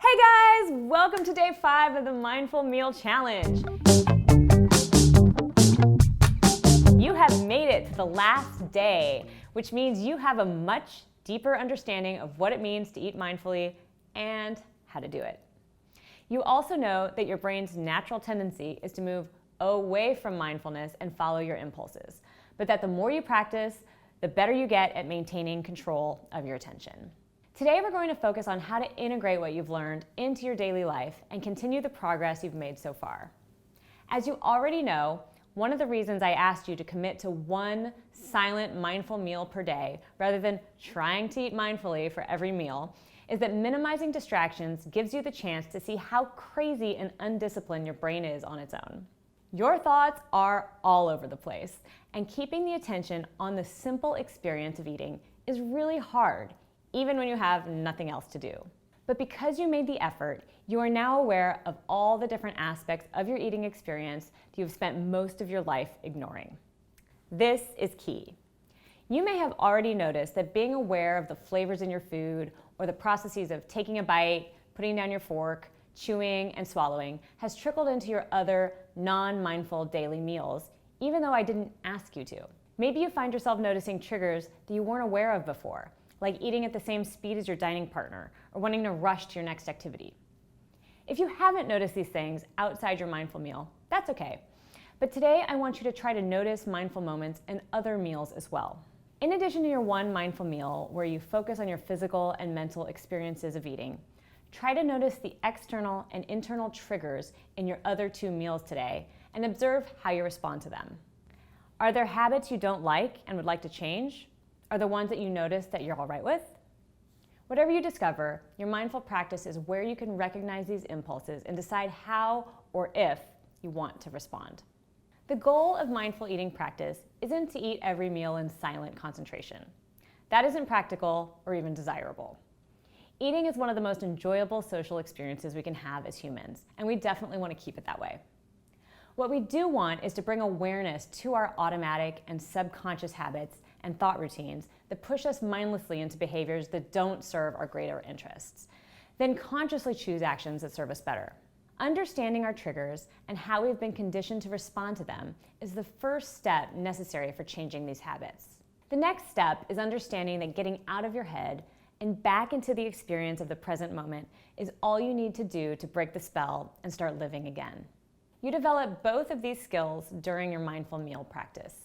Hey guys, welcome to day 5 of the Mindful Meal Challenge. You have made it to the last day, which means you have a much deeper understanding of what it means to eat mindfully and how to do it. You also know that your brain's natural tendency is to move away from mindfulness and follow your impulses, but that the more you practice, the better you get at maintaining control of your attention. Today we're going to focus on how to integrate what you've learned into your daily life and continue the progress you've made so far. As you already know, one of the reasons I asked you to commit to one silent, mindful meal per day rather than trying to eat mindfully for every meal is that minimizing distractions gives you the chance to see how crazy and undisciplined your brain is on its own. Your thoughts are all over the place, and keeping the attention on the simple experience of eating is really hard, even when you have nothing else to do. But because you made the effort, you are now aware of all the different aspects of your eating experience that you've spent most of your life ignoring. This is key. You may have already noticed that being aware of the flavors in your food or the processes of taking a bite, putting down your fork, chewing and swallowing has trickled into your other non-mindful daily meals, even though I didn't ask you to. Maybe you find yourself noticing triggers that you weren't aware of before, like eating at the same speed as your dining partner or wanting to rush to your next activity. If you haven't noticed these things outside your mindful meal, that's okay. But today I want you to try to notice mindful moments in other meals as well. In addition to your one mindful meal where you focus on your physical and mental experiences of eating, try to notice the external and internal triggers in your other 2 meals today and observe how you respond to them. Are there habits you don't like and would like to change? Are the ones that you notice that you're all right with? Whatever you discover, your mindful practice is where you can recognize these impulses and decide how or if you want to respond. The goal of mindful eating practice isn't to eat every meal in silent concentration. That isn't practical or even desirable. Eating is one of the most enjoyable social experiences we can have as humans, and we definitely want to keep it that way. What we do want is to bring awareness to our automatic and subconscious habits and thought routines that push us mindlessly into behaviors that don't serve our greater interests, then consciously choose actions that serve us better. Understanding our triggers and how we've been conditioned to respond to them is the first step necessary for changing these habits. The next step is understanding that getting out of your head and back into the experience of the present moment is all you need to do to break the spell and start living again. You develop both of these skills during your mindful meal practice.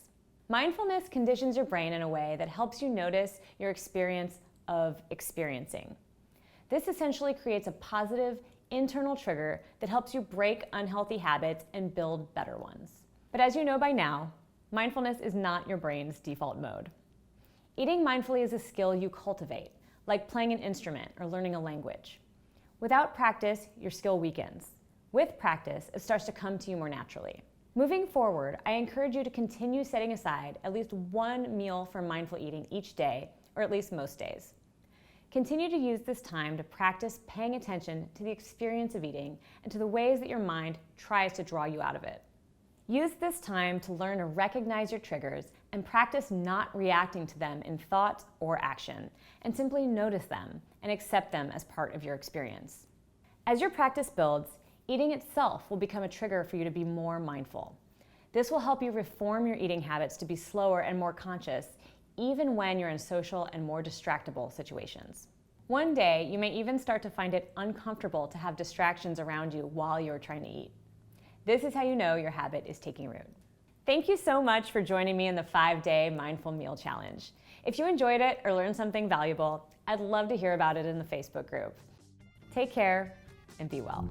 Mindfulness conditions your brain in a way that helps you notice your experience of experiencing. This essentially creates a positive internal trigger that helps you break unhealthy habits and build better ones. But as you know by now, mindfulness is not your brain's default mode. Eating mindfully is a skill you cultivate, like playing an instrument or learning a language. Without practice, your skill weakens. With practice, it starts to come to you more naturally. Moving forward, I encourage you to continue setting aside at least one meal for mindful eating each day, or at least most days. Continue to use this time to practice paying attention to the experience of eating and to the ways that your mind tries to draw you out of it. Use this time to learn to recognize your triggers and practice not reacting to them in thought or action, and simply notice them and accept them as part of your experience. As your practice builds, eating itself will become a trigger for you to be more mindful. This will help you reform your eating habits to be slower and more conscious, even when you're in social and more distractible situations. One day, you may even start to find it uncomfortable to have distractions around you while you're trying to eat. This is how you know your habit is taking root. Thank you so much for joining me in the 5-day Mindful Meal Challenge. If you enjoyed it or learned something valuable, I'd love to hear about it in the Facebook group. Take care and be well.